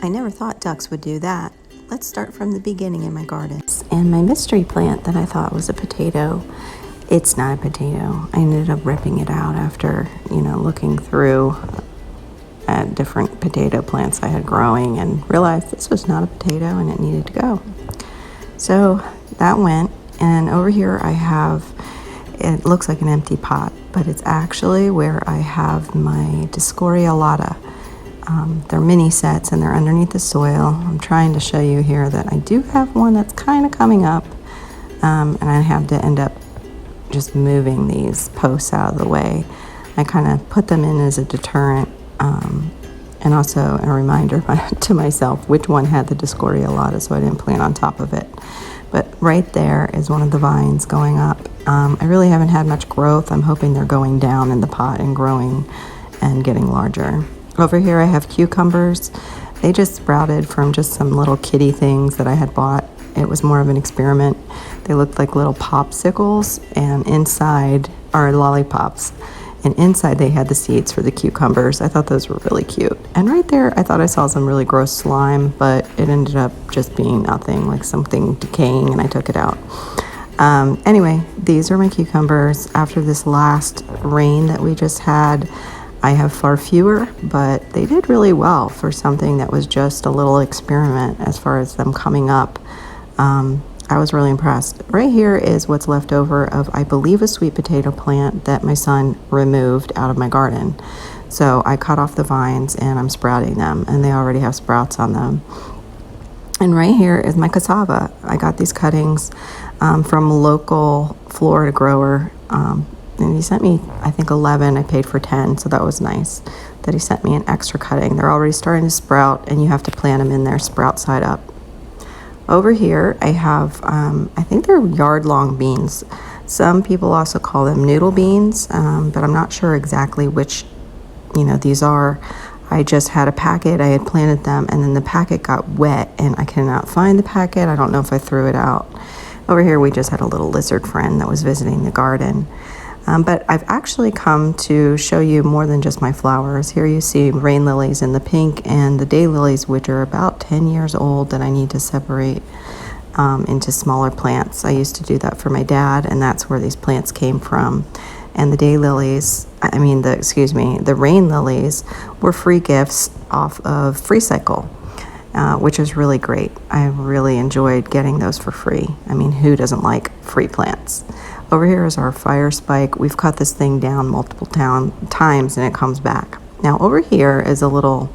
I never thought ducks would do that. Let's start from the beginning in my garden. And my mystery plant that I thought was a potato, it's not a potato. I ended up ripping it out after, looking through at different potato plants I had growing and realized this was not a potato and it needed to go. So that went, and over here I have, it looks like an empty pot, but it's actually where I have my Dioscorea alata. They're mini sets and they're underneath the soil. I'm trying to show you here that I do have one that's kind of coming up, and I have to end up just moving these posts out of the way. I kind of put them in as a deterrent, and also a reminder to myself which one had the Dioscorea alata, so I didn't plant on top of it. But right there is one of the vines going up. I really haven't had much growth. I'm hoping they're going down in the pot and growing and getting larger. Over here I have cucumbers. They just sprouted from just some little kitty things that I had bought. It was more of an experiment. They looked like little popsicles, and inside are lollipops. And inside they had the seeds for the cucumbers. I thought those were really cute. And right there I thought I saw some really gross slime, but it ended up just being nothing, like something decaying, and I took it out. Anyway, these are my cucumbers. After this last rain that we just had, I have far fewer, but they did really well for something that was just a little experiment as far as them coming up. I was really impressed. Right here is what's left over of, I believe, a sweet potato plant that my son removed out of my garden. So I cut off the vines and I'm sprouting them, and they already have sprouts on them. And right here is my cassava. I got these cuttings from a local Florida grower. And he sent me, I think, 11. I paid for 10, so that was nice that he sent me an extra cutting. They're already starting to sprout, and you have to plant them in there sprout side up. Over here, I have, I think they're yard-long beans. Some people also call them noodle beans, but I'm not sure exactly which, these are. I just had a packet. I had planted them, and then the packet got wet, and I cannot find the packet. I don't know if I threw it out. Over here, we just had a little lizard friend that was visiting the garden. But I've actually come to show you more than just my flowers. Here you see rain lilies in the pink and the daylilies, which are about 10 years old, that I need to separate into smaller plants. I used to do that for my dad, and that's where these plants came from. And the daylilies, the rain lilies were free gifts off of FreeCycle, which is really great. I really enjoyed getting those for free. I mean, who doesn't like free plants? Over here is our fire spike. We've cut this thing down multiple times and it comes back. Now over here is a little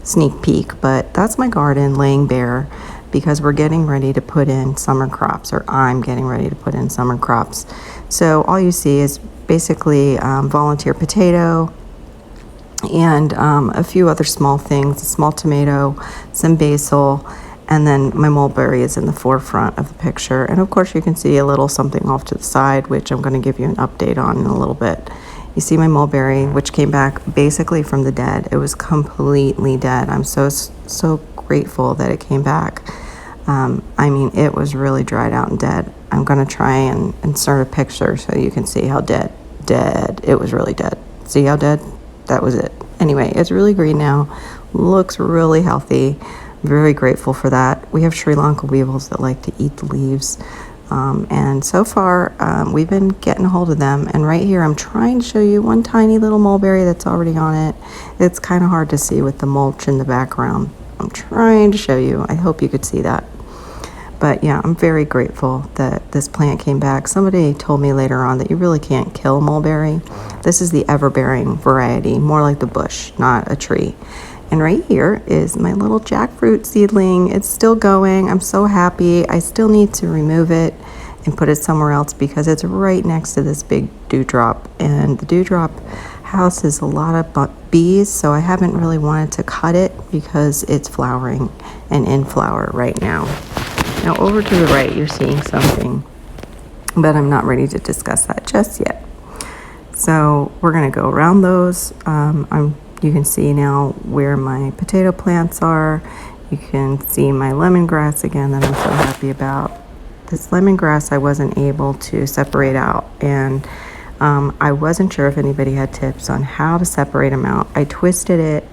sneak peek, but that's my garden laying bare because we're getting ready to put in summer crops, or I'm getting ready to put in summer crops. So all you see is basically volunteer potato and a few other small things, a small tomato, some basil, and then my mulberry is in the forefront of the picture. And of course you can see a little something off to the side, which I'm going to give you an update on in a little bit. You see my mulberry, which came back basically from the dead. It was completely dead. I'm so grateful that it came back. I mean, it was really dried out and dead. I'm going to try and insert a picture so you can see how dead. It was really dead. See how dead? That was it. Anyway, it's really green now. Looks really healthy. Very grateful for that. We have Sri Lanka weevils that like to eat the leaves. And so far, we've been getting a hold of them. And right here, I'm trying to show you one tiny little mulberry that's already on it. It's kind of hard to see with the mulch in the background. I'm trying to show you. I hope you could see that. But yeah, I'm very grateful that this plant came back. Somebody told me later on that you really can't kill mulberry. This is the ever-bearing variety, more like the bush, not a tree. And right here is my little jackfruit seedling. It's still going. I'm so happy. I still need to remove it and put it somewhere else because it's right next to this big dewdrop. And the dewdrop houses a lot of bees, so I haven't really wanted to cut it because it's flowering and in flower right now. Now over to the right, you're seeing something, but I'm not ready to discuss that just yet. So we're going to go around those. You can see now where my potato plants are. You can see my lemongrass again that I'm so happy about. This lemongrass I wasn't able to separate out, and I wasn't sure if anybody had tips on how to separate them out. I twisted it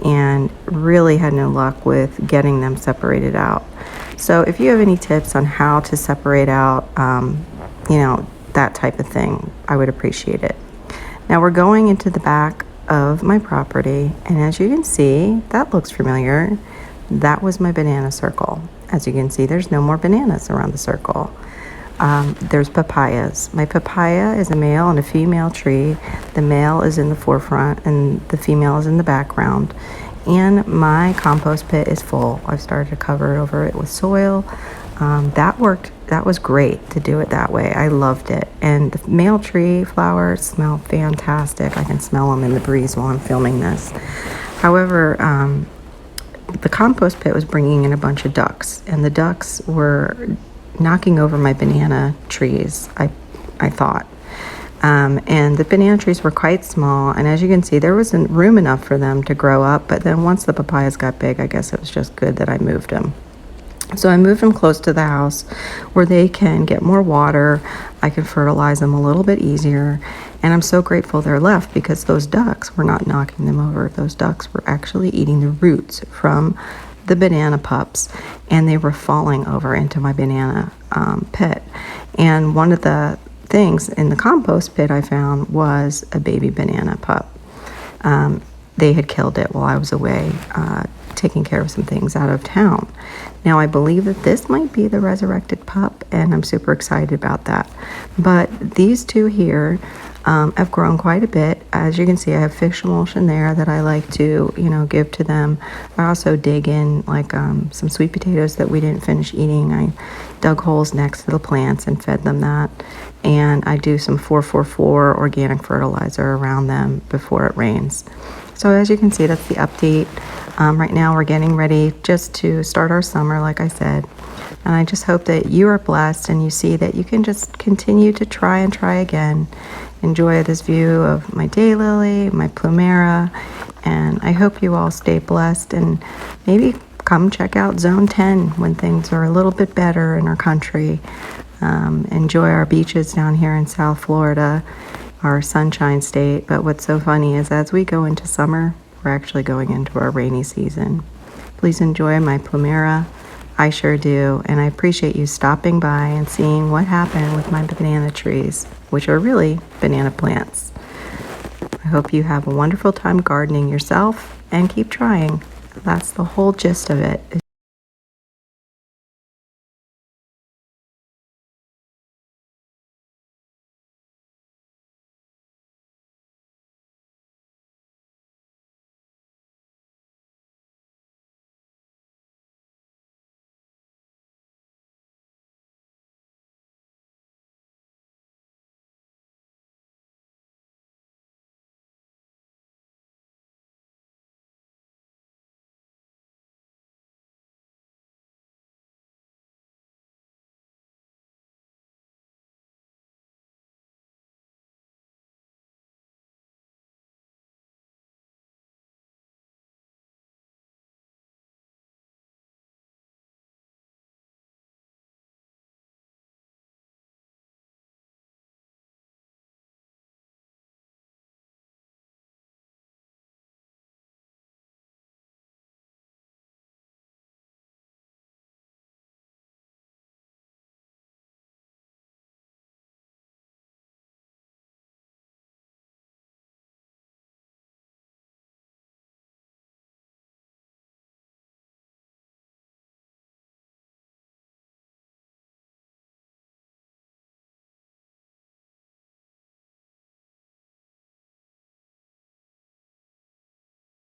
and really had no luck with getting them separated out. So if you have any tips on how to separate out, that type of thing, I would appreciate it. Now we're going into the back of my property, and as you can see, that looks familiar. That was my banana circle. As you can see, there's no more bananas around the circle. There's papayas. My papaya is a male and a female tree. The male is in the forefront and the female is in the background. And my compost pit is full. I've started to cover over it with soil. That worked. That was great to do it that way. I loved it. And the male tree flowers smell fantastic. I can smell them in the breeze while I'm filming this. However, the compost pit was bringing in a bunch of ducks, and the ducks were knocking over my banana trees, I thought. And the banana trees were quite small, and as you can see, there wasn't room enough for them to grow up, but then once the papayas got big, I guess it was just good that I moved them. So I moved them close to the house where they can get more water. I can fertilize them a little bit easier, and I'm so grateful they're left because those ducks were not knocking them over. Those ducks were actually eating the roots from the banana pups, and they were falling over into my banana pit. And one of the things in the compost pit I found was a baby banana pup. They had killed it while I was away taking care of some things out of town. Now I believe that this might be the resurrected pup, and I'm super excited about that. But these two here have grown quite a bit. As you can see, I have fish emulsion there that I like to, give to them. I also dig in like some sweet potatoes that we didn't finish eating. I dug holes next to the plants and fed them that. And I do some 444 organic fertilizer around them before it rains. So as you can see, that's the update. Right now we're getting ready just to start our summer, like I said. And I just hope that you are blessed and you see that you can just continue to try and try again. Enjoy this view of my daylily, my plumera, and I hope you all stay blessed and maybe come check out Zone 10 when things are a little bit better in our country. Enjoy our beaches down here in South Florida, our sunshine state. But what's so funny is as we go into summer, we're actually going into our rainy season. Please enjoy my plumera. I sure do, and I appreciate you stopping by and seeing what happened with my banana trees, which are really banana plants. I hope you have a wonderful time gardening yourself and keep trying. That's the whole gist of it.